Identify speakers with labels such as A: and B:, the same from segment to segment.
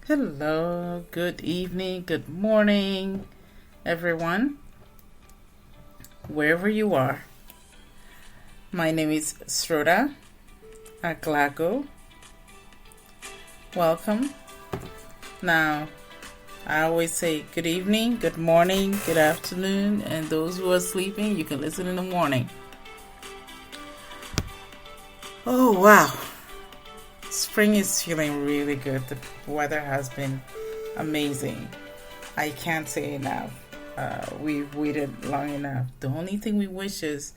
A: Hello, good evening, good morning, everyone, wherever you are. My name is Sroda Aglago. Welcome. Now, I always say good evening, good morning, good afternoon, and those who are sleeping, you can listen in the morning. Oh, wow. Spring is feeling really good. The weather has been amazing. I can't say enough. We've waited long enough. The only thing we wish is,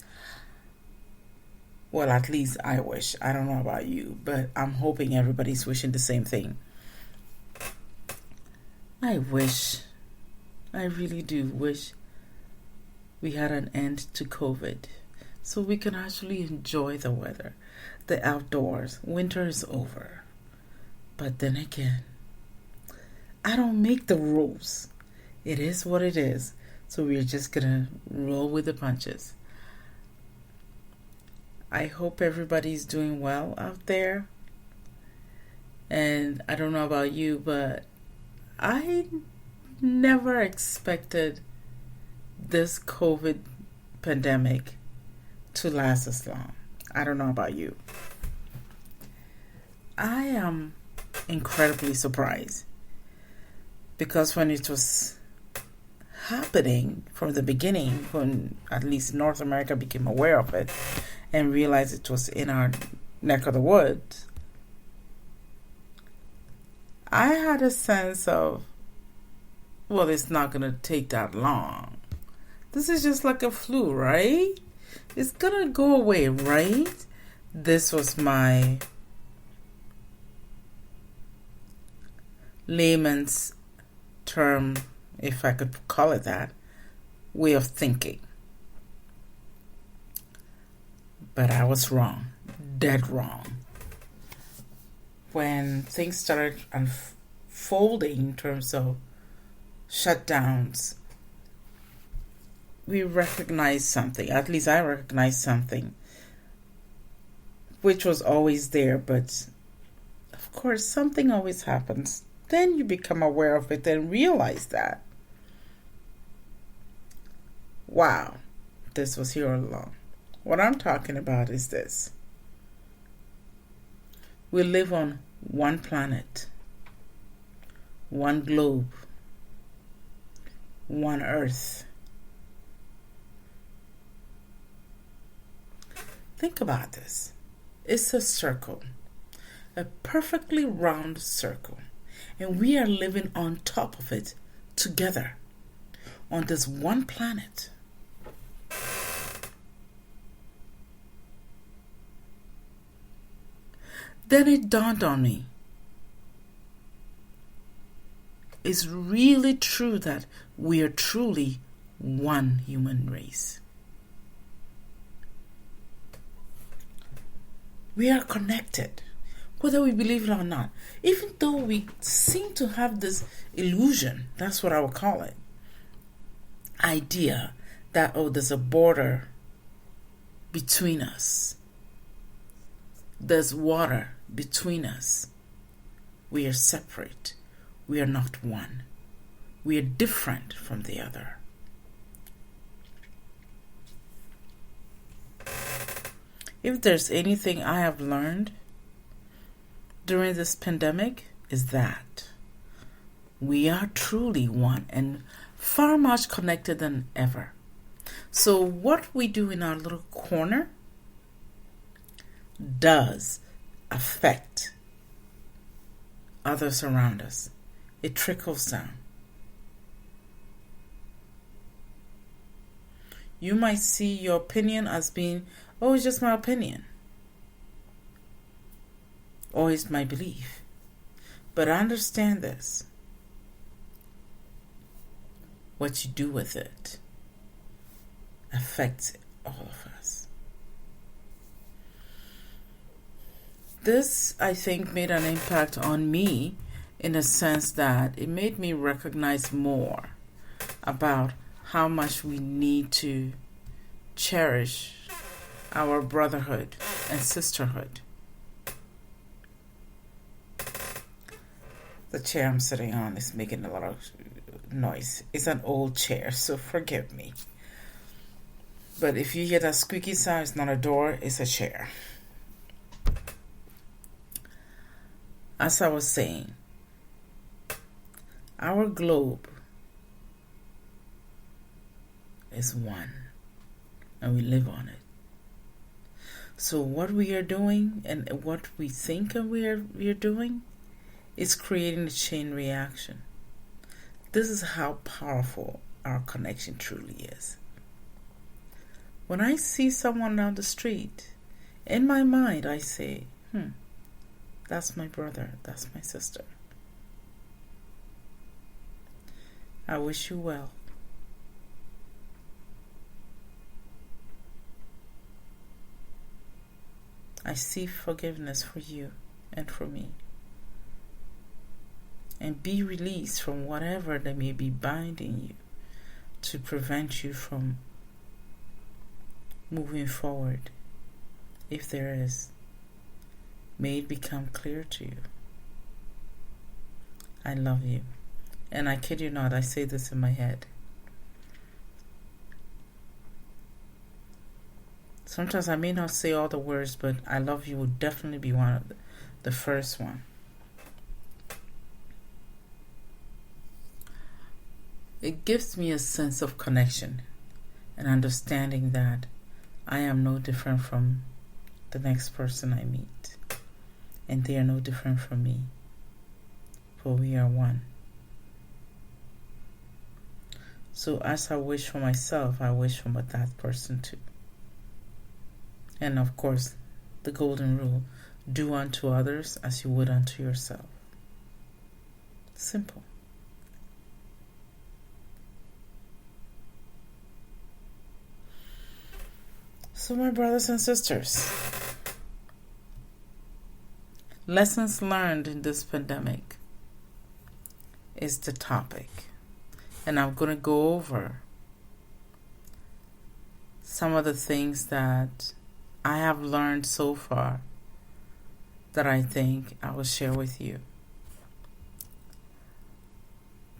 A: well, at least I wish. I don't know about you, but I'm hoping everybody's wishing the same thing. I really do wish we had an end to COVID so we can actually enjoy the weather, the outdoors. Winter is over. But then again, I don't make the rules. It is what it is. So we're just going to roll with the punches. I hope everybody's doing well out there. And I don't know about you, but I never expected this COVID pandemic to last as long. I don't know about you. I am incredibly surprised because when it was happening from the beginning, when at least North America became aware of it and realized it was in our neck of the woods, I had a sense of, well, it's not going to take that long. This is just like a flu, right? It's going to go away, right? This was my layman's term, if I could call it that, way of thinking. But I was wrong, dead wrong. When things started unfolding in terms of shutdowns, we recognized something, at least I recognized something, which was always there, but of course something always happens. Then you become aware of it and realize that, wow, this was here all along. What I'm talking about is this. We live on one planet, one globe, one earth. Think about this. It's a circle, a perfectly round circle. And we are living on top of it together on this one planet. Then it dawned on me. It's really true that we are truly one human race. We are connected, whether we believe it or not. Even though we seem to have this illusion, that's what I would call it, idea that, oh, there's a border between us. There's water between us. We are separate. We are not one. We are different from the other. If there's anything I have learned during this pandemic, is that we are truly one and far much connected than ever. So what we do in our little corner does affect others around us. It trickles down. You might see your opinion as being, oh, it's just my opinion, or it's my belief. But understand this. What you do with it affects all of us. This, I think, made an impact on me in a sense that it made me recognize more about how much we need to cherish our brotherhood and sisterhood. The chair I'm sitting on is making a lot of noise. It's an old chair, so forgive me. But if you hear that squeaky sound, it's not a door, it's a chair. As I was saying, our globe is one, and we live on it. So what we are doing and what we think we are doing is creating a chain reaction. This is how powerful our connection truly is. When I see someone down the street, in my mind I say, that's my brother, that's my sister. I wish you well. I seek forgiveness for you and for me. And be released from whatever that may be binding you to prevent you from moving forward. If there is, may it become clear to you. I love you. And I kid you not, I say this in my head. Sometimes I may not say all the words, but I love you will definitely be one of the first one. It gives me a sense of connection and understanding that I am no different from the next person I meet, and they are no different from me, for we are one. So as I wish for myself, I wish for that person too. And of course, the golden rule, do unto others as you would unto yourself. Simple. So my brothers and sisters, lessons learned in this pandemic is the topic. And I'm going to go over some of the things that I have learned so far that I think I will share with you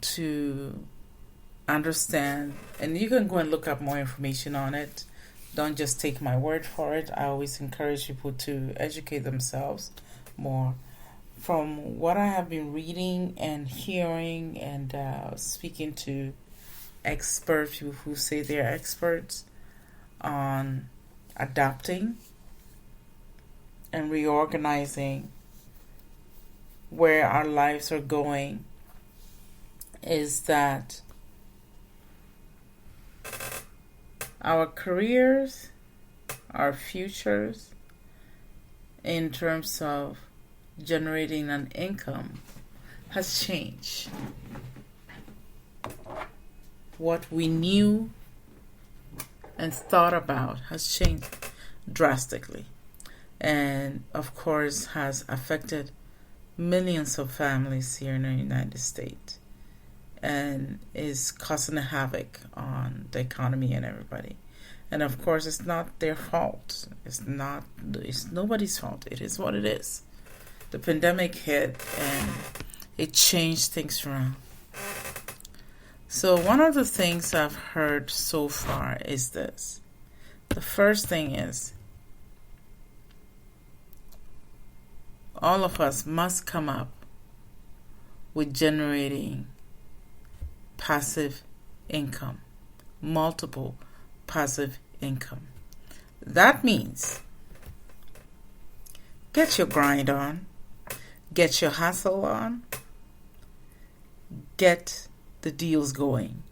A: to understand. And you can go and look up more information on it. Don't just take my word for it. I always encourage people to educate themselves more. From what I have been reading and hearing and speaking to experts, people who say they're experts on adapting and reorganizing where our lives are going, is that our careers, our futures, in terms of generating an income, has changed. What we knew and thought about has changed drastically, and of course has affected millions of families here in the United States, and is causing a havoc on the economy and everybody. And of course, it's not their fault. It's nobody's fault. It is what it is. The pandemic hit and it changed things around. So one of the things I've heard so far is this. The first thing is, all of us must come up with generating passive income, multiple passive income. That means get your grind on, get your hustle on, get the deals going.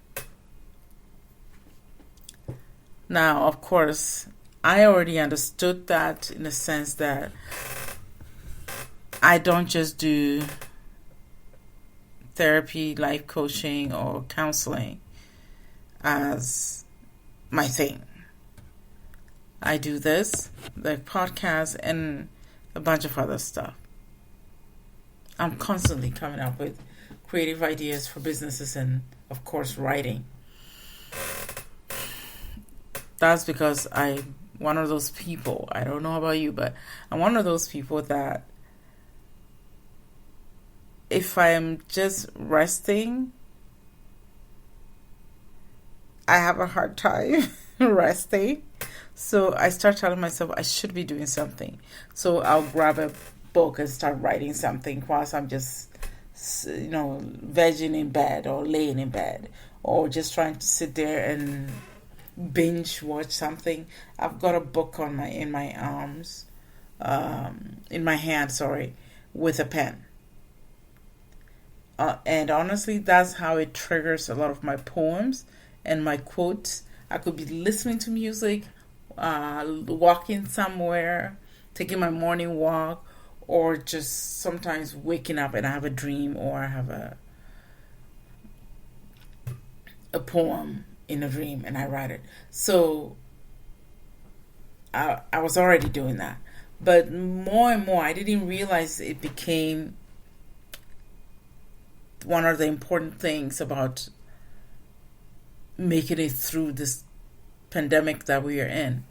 A: Now, of course, I already understood that in the sense that I don't just do therapy, life coaching, or counseling as my thing. I do this, the podcast, and a bunch of other stuff. I'm constantly coming up with creative ideas for businesses and, of course, writing. That's because I'm one of those people. I don't know about you, but I'm one of those people that if I'm just resting, I have a hard time resting. So I start telling myself I should be doing something. So I'll grab a book and start writing something whilst I'm just, vegging in bed or laying in bed, or just trying to sit there and binge watch something. I've got a book in my arms, in my hand, with a pen. And honestly, that's how it triggers a lot of my poems and my quotes. I could be listening to music, walking somewhere, taking my morning walk, or just sometimes waking up and I have a dream, or I have a poem in a dream and I write it. So I was already doing that. But more and more, I didn't realize it became one of the important things about making it through this pandemic that we are in.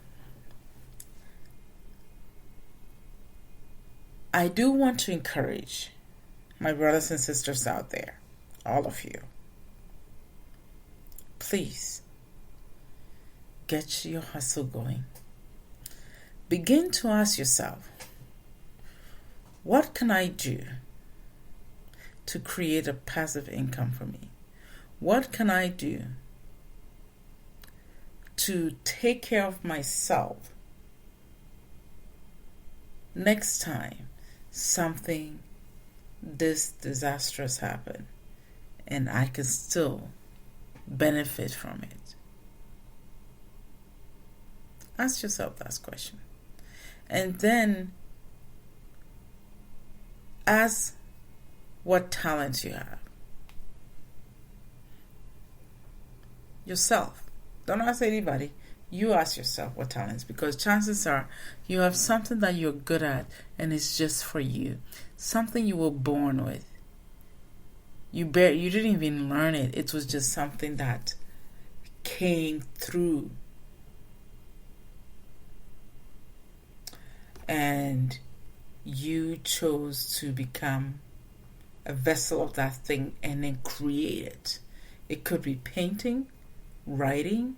A: I do want to encourage my brothers and sisters out there, all of you, please get your hustle going. Begin to ask yourself, what can I do to create a passive income for me? What can I do to take care of myself next time something this disastrous happen and I can still benefit from it? Ask yourself that question. And then ask what talents you have. Yourself. Don't ask anybody. You ask yourself what talents, because chances are you have something that you're good at and it's just for you. Something you were born with. You didn't even learn it. It was just something that came through. And you chose to become a vessel of that thing and then create it. It could be painting, writing,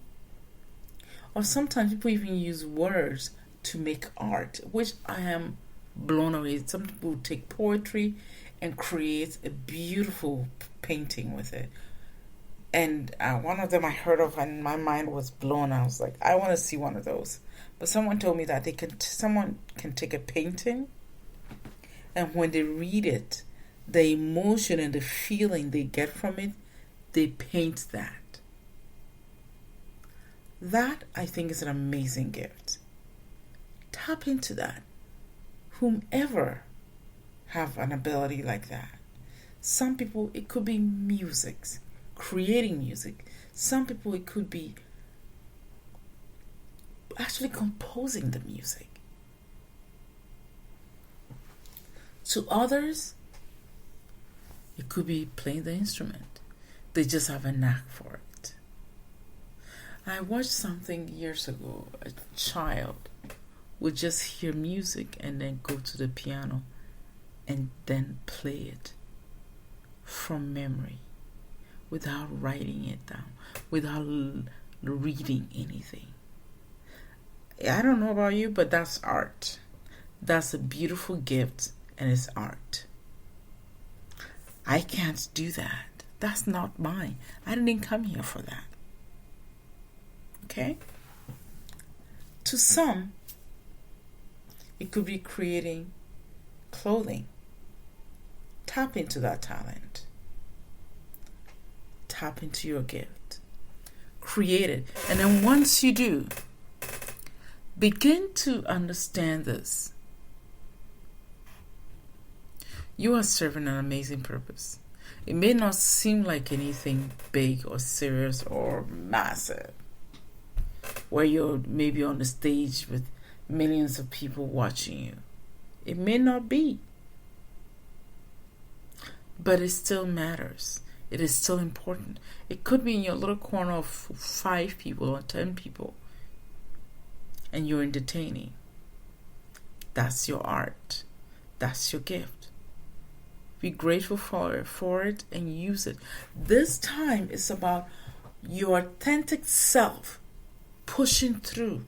A: or sometimes people even use words to make art, which I am blown away. Some people take poetry and create a beautiful painting with it. And one of them I heard of and my mind was blown. I was like, I want to see one of those. But someone told me that someone can take a painting, and when they read it, the emotion and the feeling they get from it, they paint that. That, I think, is an amazing gift. Tap into that. Whomever have an ability like that. Some people, it could be music, creating music. Some people, it could be actually composing the music. To others, it could be playing the instrument. They just have a knack for it. I watched something years ago. A child would just hear music and then go to the piano and then play it from memory without writing it down, without reading anything. I don't know about you, but that's art. That's a beautiful gift, and it's art. I can't do that. That's not mine. I didn't come here for that. Okay? To some, it could be creating clothing. Tap into that talent. Tap into your gift. Create it. And then once you do, begin to understand this. You are serving an amazing purpose. It may not seem like anything big or serious or massive, where you're maybe on the stage with millions of people watching you. It may not be. But it still matters. It is still important. It could be in your little corner of 5 people or 10 people, and you're entertaining. That's your art. That's your gift. Be grateful for it and use it. This time is about your authentic self pushing through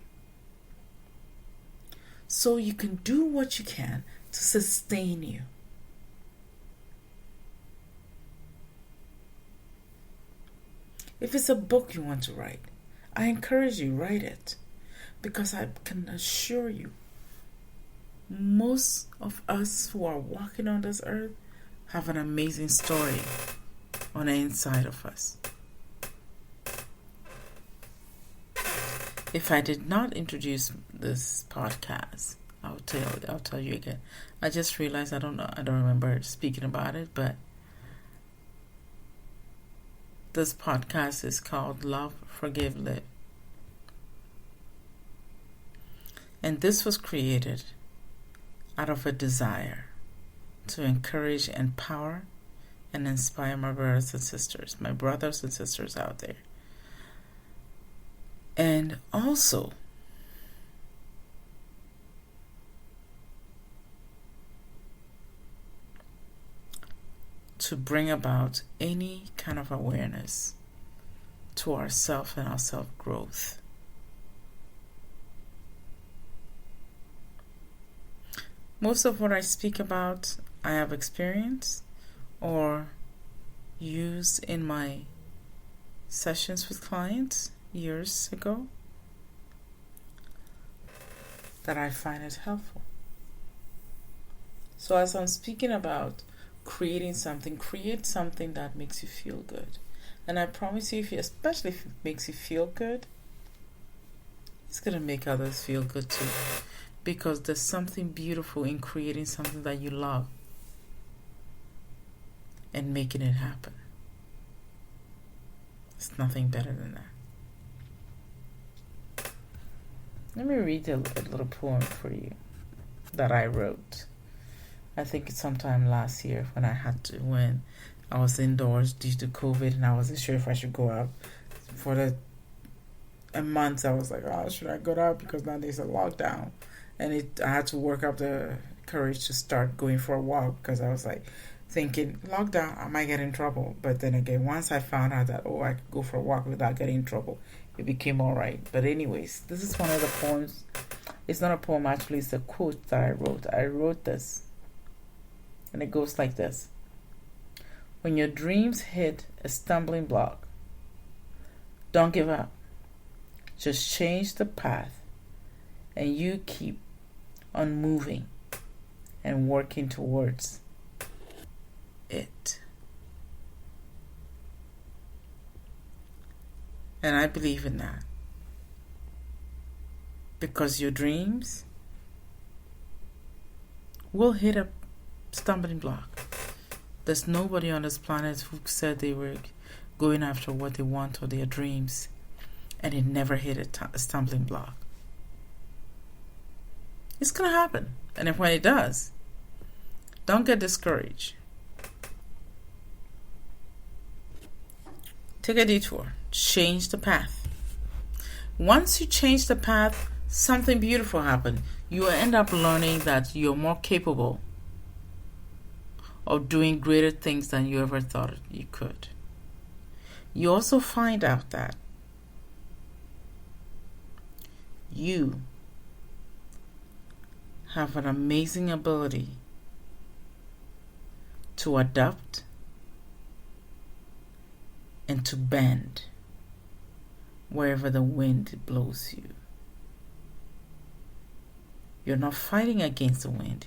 A: so you can do what you can to sustain you. If it's a book you want to write, I encourage you, write it. Because I can assure you, most of us who are walking on this earth have an amazing story on the inside of us. If I did not introduce this podcast, I'll tell you again. I just realized I don't remember speaking about it, but this podcast is called Love, Forgive, Live. And this was created out of a desire to encourage, empower, and inspire my brothers and sisters out there. And also to bring about any kind of awareness to ourselves and our self-growth. Most of what I speak about, I have experienced or used in my sessions with clients years ago that I find it helpful. So as I'm speaking about create something that makes you feel good. And I promise you, especially if it makes you feel good, it's going to make others feel good too. Because there's something beautiful in creating something that you love and making it happen. There's nothing better than that. Let me read a little poem for you that I wrote. I think it's sometime last year when I was indoors due to COVID and I wasn't sure if I should go out. For a month I was like, should I go out? Because now there's a lockdown. And I had to work up the courage to start going for a walk because I was like thinking, lockdown, I might get in trouble. But then again, once I found out that, I could go for a walk without getting in trouble, it became all right. But anyways, this is one of the poems. It's not a poem, actually. It's a quote that I wrote. I wrote this. And it goes like this. When your dreams hit a stumbling block, don't give up. Just change the path. And you keep on moving and working towards it. And I believe in that. Because your dreams will hit a stumbling block. There's nobody on this planet who said they were going after what they want or their dreams and it never hit a stumbling block. It's going to happen. And when it does, don't get discouraged. Take a detour. Change the path. Once you change the path, something beautiful happens. You will end up learning that you're more capable of doing greater things than you ever thought you could. You also find out that you have an amazing ability to adapt and to bend wherever the wind blows you. You're not fighting against the wind.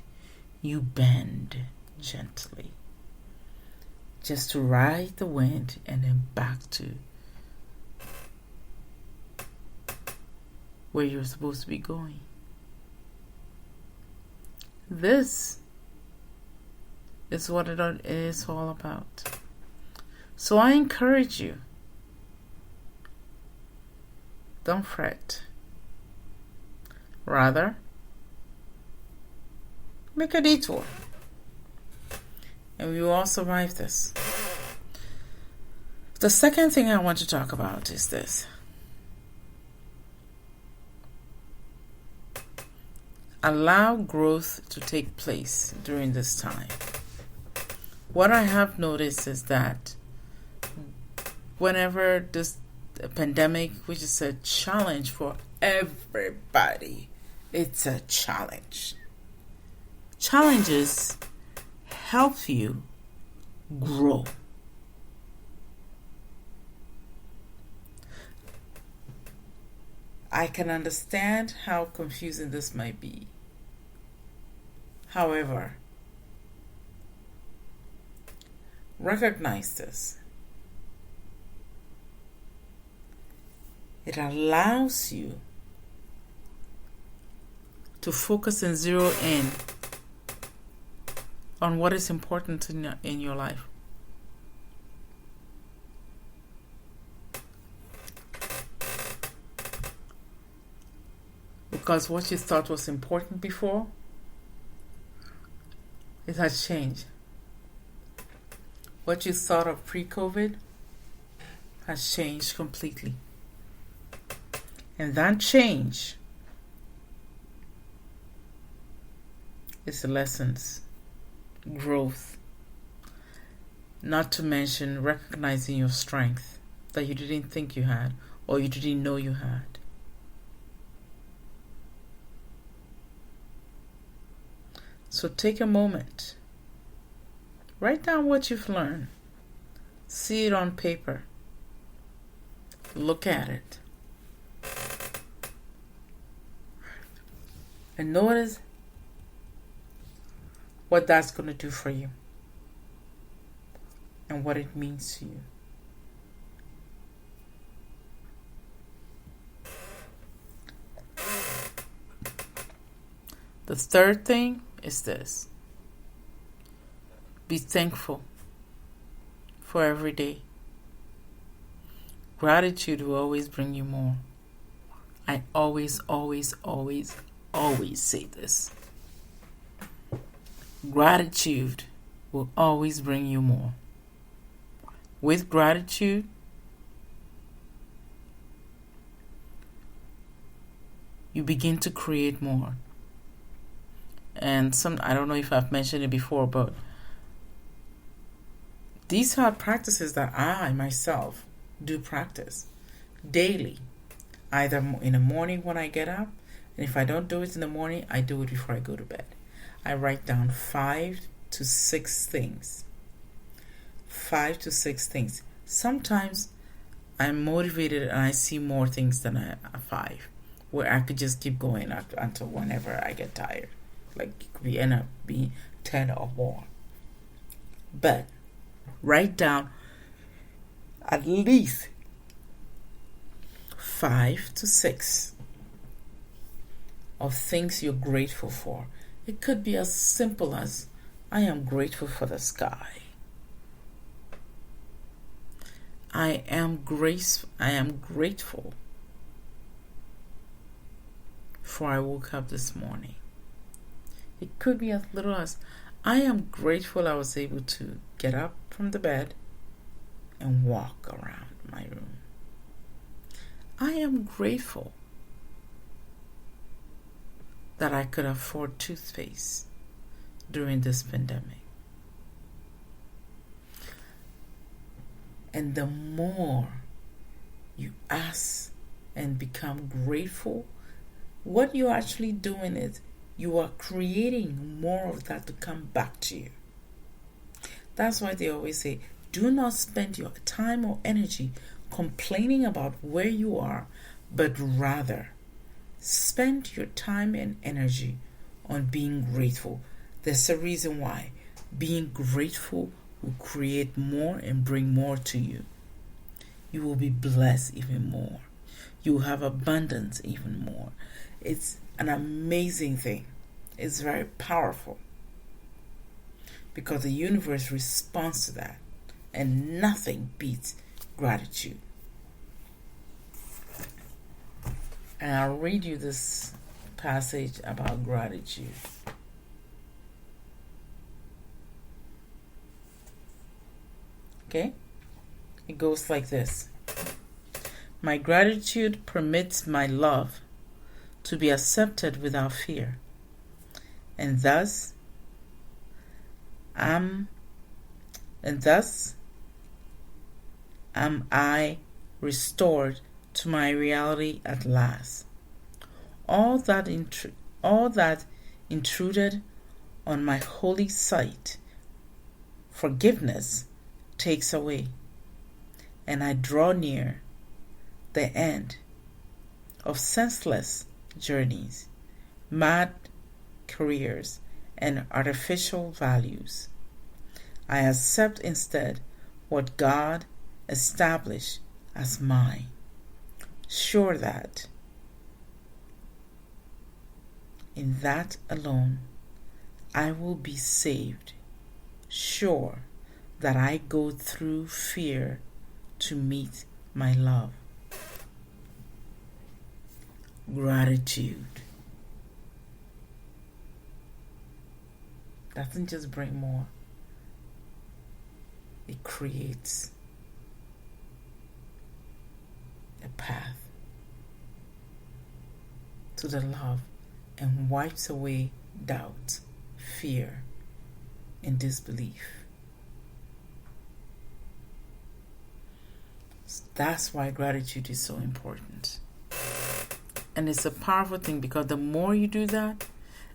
A: You bend gently just to ride the wind and then back to where you're supposed to be going. This is what it is all about. So I encourage you, don't fret. Rather, make a detour. And we will all survive this. The second thing I want to talk about is this. Allow growth to take place during this time. what I have noticed is that whenever this pandemic, which is a challenge for everybody, it's a challenge. Challenges help you grow. I can understand how confusing this might be. However, recognize this. It allows you to focus and zero in on what is important in your life. Because what you thought was important before, it has changed. What you thought of pre-COVID has changed completely. And that change is lessons, growth, not to mention recognizing your strength that you didn't think you had or you didn't know you had. So take a moment. Write down what you've learned. See it on paper. Look at it. And notice what that's going to do for you and what it means to you. The third thing is this. Be thankful for every day. Gratitude will always bring you more. I always say this. Gratitude will always bring you more. With gratitude, you begin to create more. And I don't know if I've mentioned it before, but these are practices that I myself do practice daily, either in the morning when I get up, and if I don't do it in the morning, I do it before I go to bed. I write down 5 to 6 things. 5 to 6 things. Sometimes I'm motivated and I see more things than 5, where I could just keep going until whenever I get tired. Like we end up being 10 or more. But write down at least 5 to 6 of things you're grateful for. It could be as simple as, I am grateful for the sky. I am grateful for I woke up this morning. It could be as little as, I am grateful I was able to get up from the bed and walk around my room. I am grateful that I could afford toothpaste during this pandemic. And the more you ask and become grateful, what you're actually doing is you are creating more of that to come back to you. That's why they always say, do not spend your time or energy complaining about where you are, but rather spend your time and energy on being grateful. There's a reason why. Being grateful will create more and bring more to you. You will be blessed even more. You will have abundance even more. It's an amazing thing. It's very powerful because the universe responds to that, and nothing beats gratitude. And I'll read you this passage about gratitude. Okay? It goes like this. My gratitude permits my love to be accepted without fear, and thus I'm and thus am I restored to my reality at last. All that intruded on my holy sight, forgiveness takes away, and I draw near the end of senseless journeys, mad careers, and artificial values. I accept instead what God established as mine, sure that in that alone I will be saved, sure that I go through fear to meet my love. Gratitude doesn't just bring more, it creates a path to the love and wipes away doubt, fear, and disbelief. That's why gratitude is so important. And it's a powerful thing because the more you do that,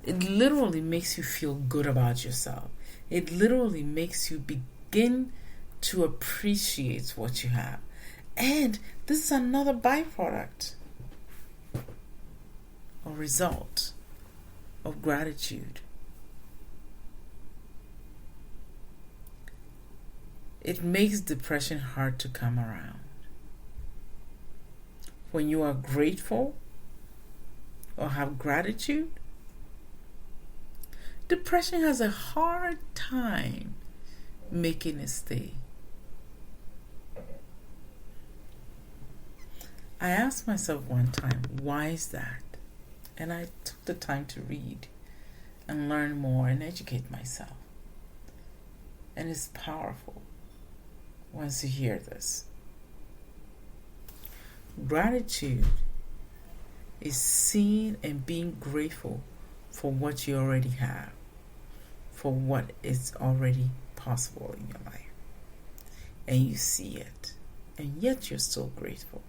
A: it literally makes you feel good about yourself. It literally makes you begin to appreciate what you have. And this is another byproduct or result of gratitude. It makes depression hard to come around. When you are grateful or have gratitude, depression has a hard time making it stay. I asked myself one time, why is that? And I took the time to read and learn more and educate myself. And it's powerful once you hear this. Gratitude is seeing and being grateful for what you already have, for what is already possible in your life. And you see it, and yet you're still grateful.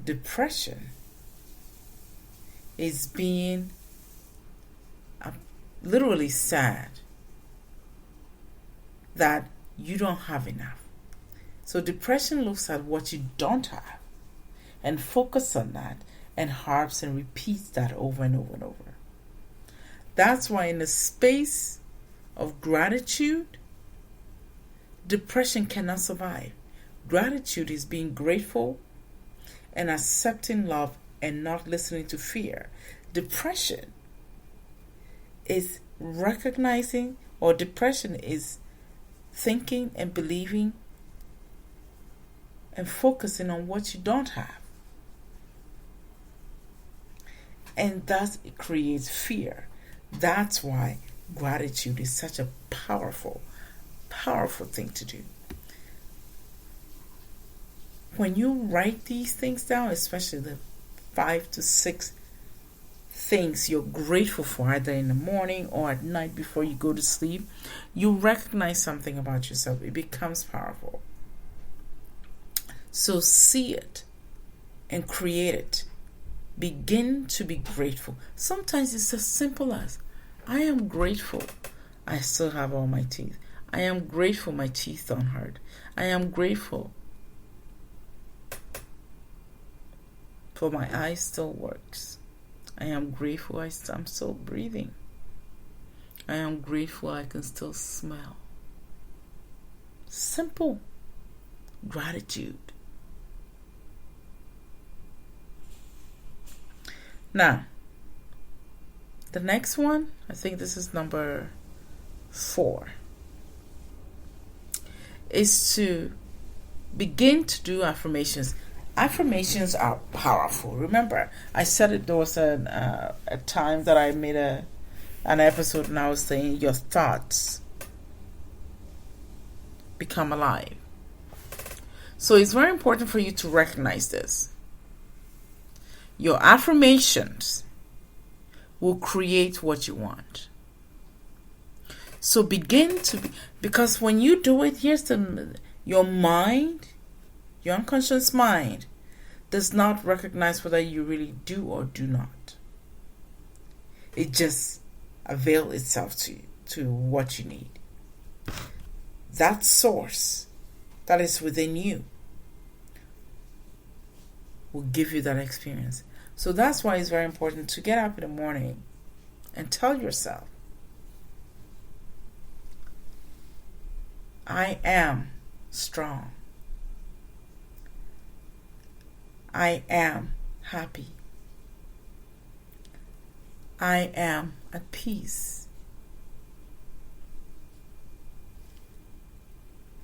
A: Depression is being literally sad that you don't have enough. So depression looks at what you don't have and focuses on that and harps and repeats that over and over and over. That's why in the space of gratitude, depression cannot survive. Gratitude is being grateful and accepting love and not listening to fear. Depression is recognizing, or depression is thinking and believing and focusing on what you don't have. And thus it creates fear. That's why gratitude is such a powerful, powerful thing to do. When you write these things down, especially the 5 to 6 things you're grateful for, either in the morning or at night before you go to sleep, you recognize something about yourself. It becomes powerful. So see it and create it. Begin to be grateful. Sometimes it's as simple as, I am grateful I still have all my teeth. I am grateful my teeth don't hurt. I am grateful for my eye still works. I am grateful I'm still breathing. I am grateful I can still smell. Simple gratitude. Now, the next one, I think this is number 4, is to begin to do affirmations. Affirmations are powerful. Remember, I said it, there was a time that I made an episode and I was saying your thoughts become alive. So it's very important for you to recognize this. Your affirmations will create what you want. So begin to be, because when you do it, your mind, your unconscious mind, does not recognize whether you really do or do not. It just avails itself to what you need. That source that is within you will give you that experience. So that's why it's very important to get up in the morning and tell yourself, I am strong. I am happy. I am at peace.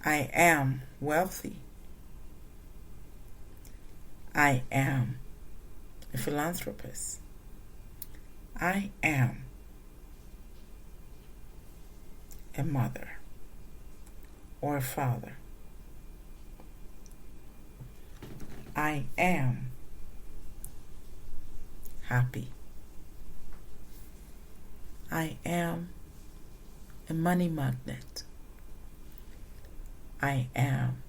A: I am wealthy. I am a philanthropist. I am a mother or a father. I am happy. I am a money magnet. I am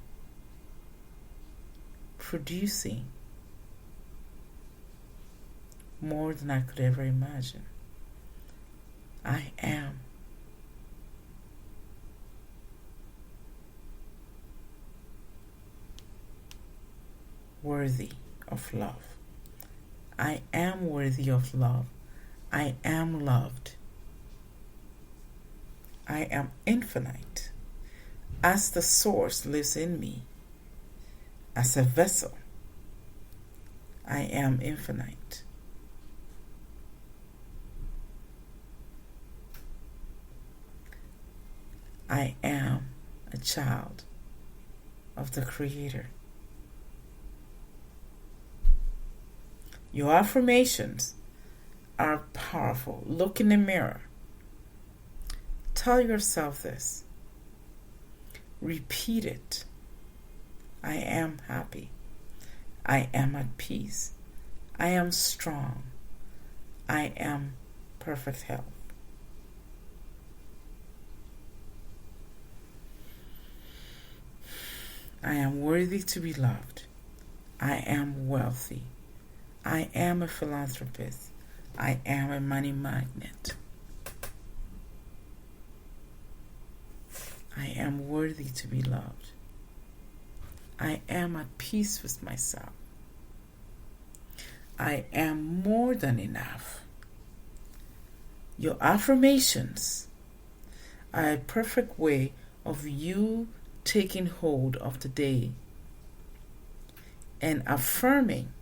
A: producing more than I could ever imagine. I am worthy of love. I am worthy of love. I am loved. I am infinite. As the source lives in me, as a vessel, I am infinite. I am a child of the Creator. Your affirmations are powerful. Look in the mirror. Tell yourself this. Repeat it. I am happy. I am at peace. I am strong. I am perfect health. I am worthy to be loved. I am wealthy. I am a philanthropist. I am a money magnet. I am worthy to be loved. I am at peace with myself. I am more than enough. Your affirmations are a perfect way of you taking hold of the day and affirming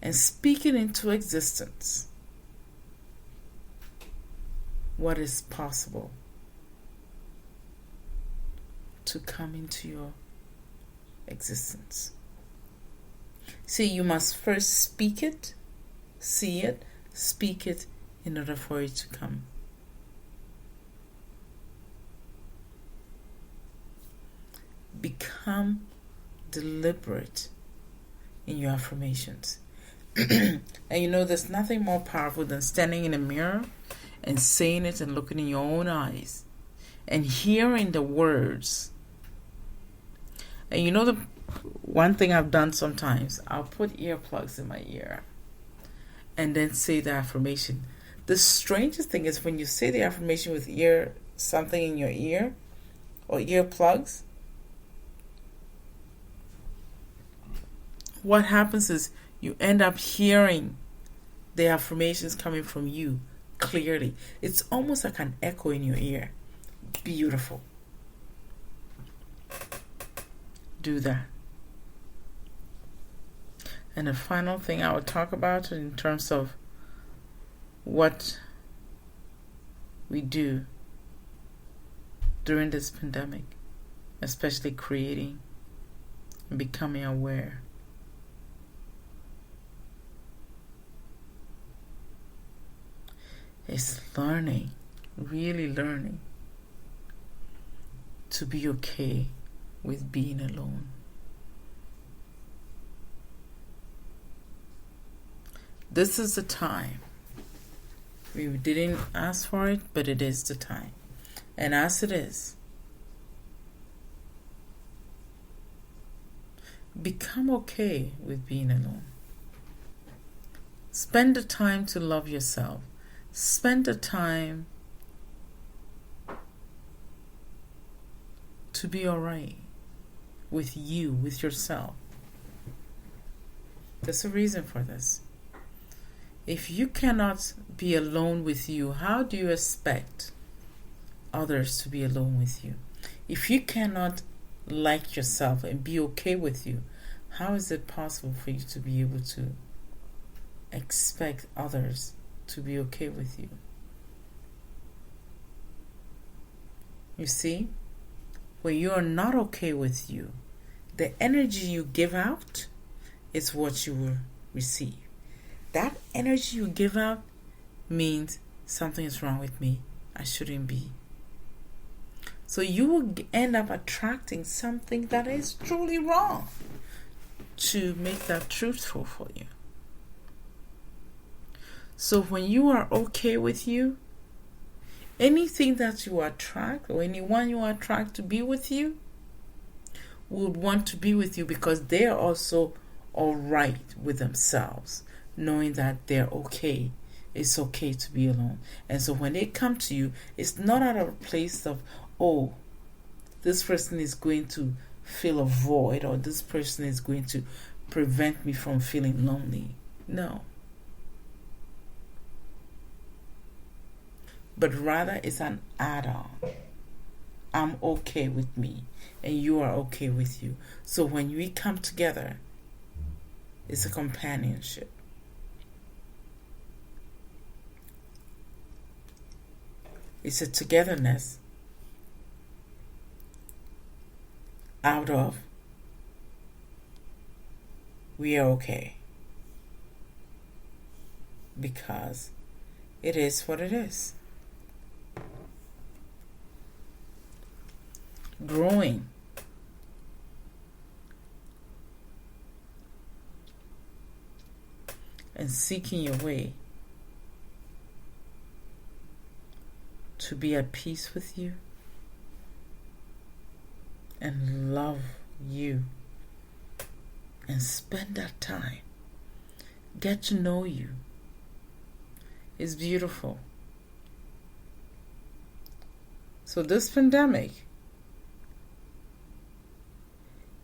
A: and speaking into existence what is possible to come into your existence. See, you must first speak it, see it, speak it in order for it to come. Become deliberate in your affirmations. And there's nothing more powerful than standing in a mirror and saying it and looking in your own eyes and hearing the words. And the one thing I've done sometimes, I'll put earplugs in my ear and then say the affirmation. The strangest thing is when you say the affirmation with something in your ear or earplugs, what happens is you end up hearing the affirmations coming from you clearly. It's almost like an echo in your ear. Beautiful. Do that. And the final thing I would talk about in terms of what we do during this pandemic, especially creating and becoming aware. Is learning, really learning to be okay with being alone. This is the time. We didn't ask for it, but it is the time And as it is, become okay with being alone. Spend the time to love yourself. Spend the time to be alright with you, with yourself. There's a reason for this. If you cannot be alone with you, how do you expect others to be alone with you? If you cannot like yourself and be okay with you, how is it possible for you to be able to expect others to be okay with you? You see, when you are not okay with you, the energy you give out is what you will receive. That energy you give out means something is wrong with me. I shouldn't be. So you will end up attracting something that is truly wrong to make that truthful for you. So when you are okay with you, anything that you attract or anyone you attract to be with you would want to be with you because they are also all right with themselves, knowing that they're okay. It's okay to be alone. And so when they come to you, it's not out of a place of, oh, this person is going to fill a void or this person is going to prevent me from feeling lonely. No. But rather it's an add-on. I'm okay with me and you are okay with you. So when we come together, it's a companionship. It's a togetherness out of we are okay. Because it is what it is. Growing and seeking your way to be at peace with you and love you and spend that time. Get to know you. It's beautiful. So this pandemic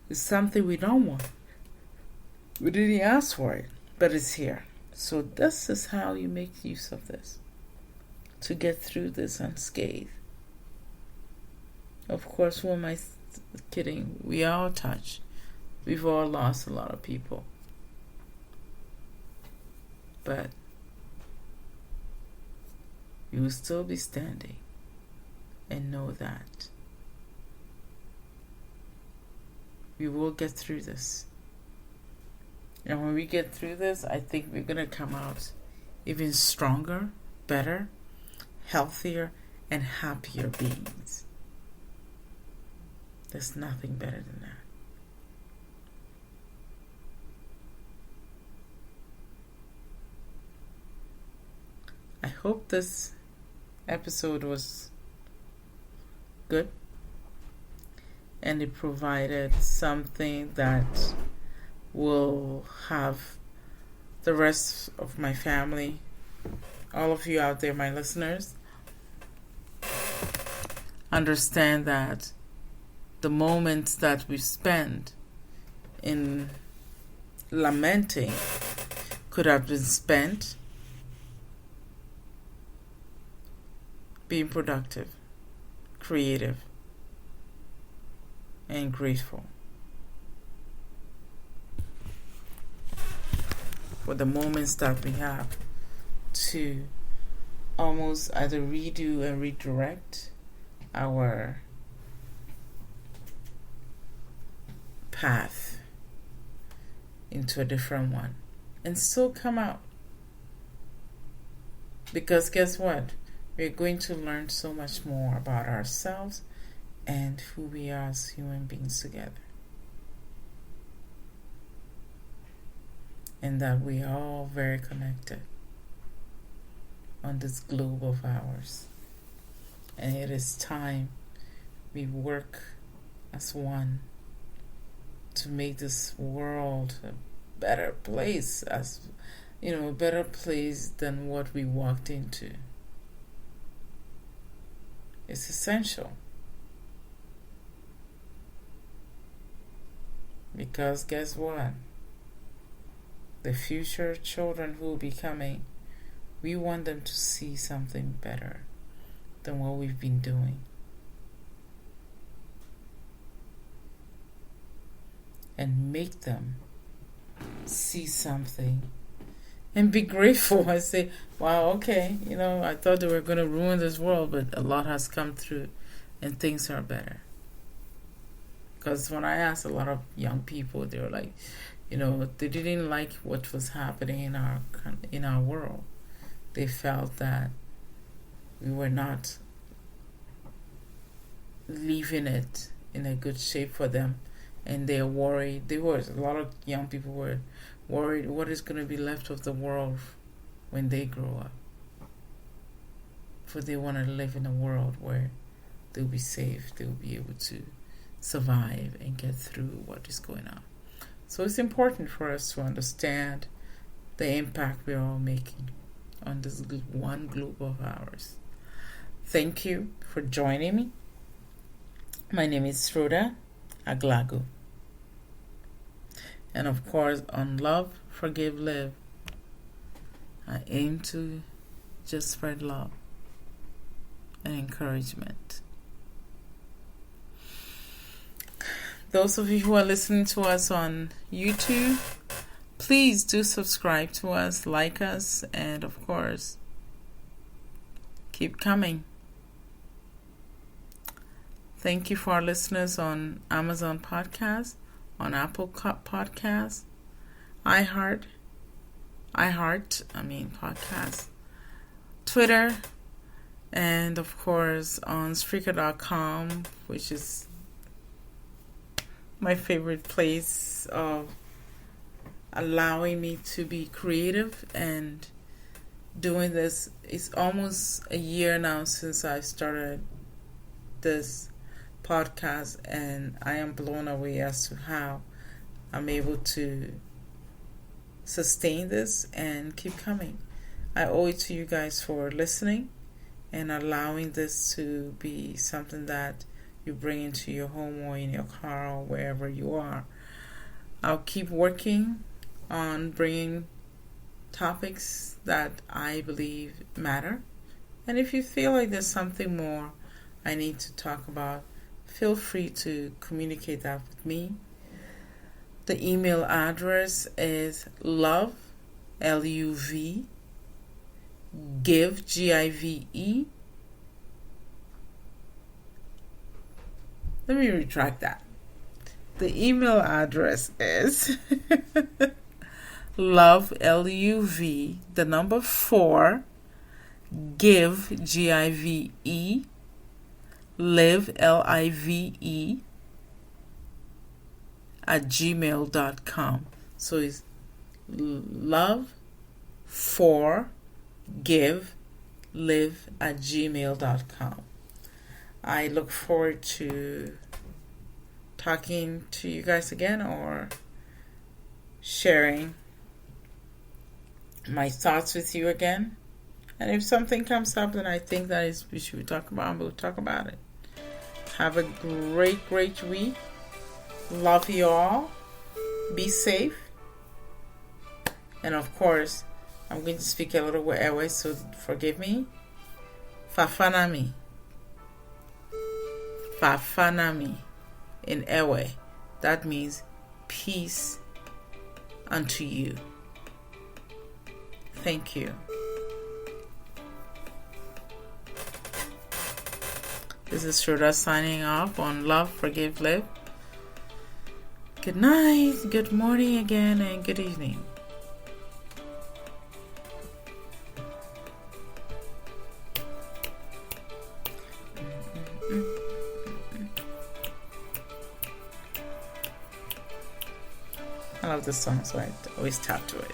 A: is something we don't want. We didn't ask for it, but it's here. So this is how you make use of this to get through this unscathed. Of course, who am I kidding? We are all touched. We've all lost a lot of people. But you will still be standing and know that we will get through this. And when we get through this, I think we're going to come out even stronger, better, healthier, and happier beings. There's nothing better than that. I hope this episode was good and it provided something that will have the rest of my family, all of you out there, my listeners, understand that the moments that we spend in lamenting could have been spent being productive, creative, and grateful for the moments that we have to almost either redo and redirect our path into a different one and still come out. Because guess what? We're going to learn so much more about ourselves and who we are as human beings together. And that we are all very connected on this globe of ours. And it is time we work as one to make this world a better place, as a better place than what we walked into. It's essential. Because guess what? The future children who will be coming, we want them to see something better than what we've been doing. And make them see something and be grateful. I say, wow, okay, I thought they were going to ruin this world, but a lot has come through and things are better. Because when I asked a lot of young people, they were like, they didn't like what was happening in our world. They felt that we were not leaving it in a good shape for them, and they're worried. A lot of young people were worried what is going to be left of the world when they grow up. For they want to live in a world where they'll be safe, they'll be able to survive and get through what is going on. So it's important for us to understand the impact we're all making on this one globe of ours. Thank you for joining me. My name is Rhoda Aglago. And of course, on Love, Forgive, Live, I aim to just spread love and encouragement. Those of you who are listening to us on YouTube, please do subscribe to us, like us, and of course, keep coming. Thank you for our listeners on Amazon Podcasts, on Apple Podcasts, Podcasts, Twitter, and of course on Spreaker.com, which is my favorite place of allowing me to be creative and doing this. It's almost a year now since I started this podcast, and I am blown away as to how I'm able to sustain this and keep coming. I owe it to you guys for listening and allowing this to be something that you bring into your home or in your car or wherever you are. I'll keep working on bringing topics that I believe matter. And if you feel like there's something more I need to talk about, feel free to communicate that with me. The email address is love, L-U-V, give, G-I-V-E. Let me retract that. The email address is love, L-U-V, the number 4, give, G-I-V-E, live, L-I-V-E, at gmail.com. So it's love, 4, give, live, at gmail.com. I look forward to talking to you guys again or sharing my thoughts with you again. And if something comes up that I think that we should talk about, we'll talk about it. Have a great, great week. Love you all. Be safe. And of course, I'm going to speak a little bit Ewe, so forgive me. Fafanami. Fafanami in Ewe. That means peace unto you. Thank you. This is Shroda signing off on Love, Forgive, Live. Good night, good morning again, and good evening. I love this song, so I always tap to it.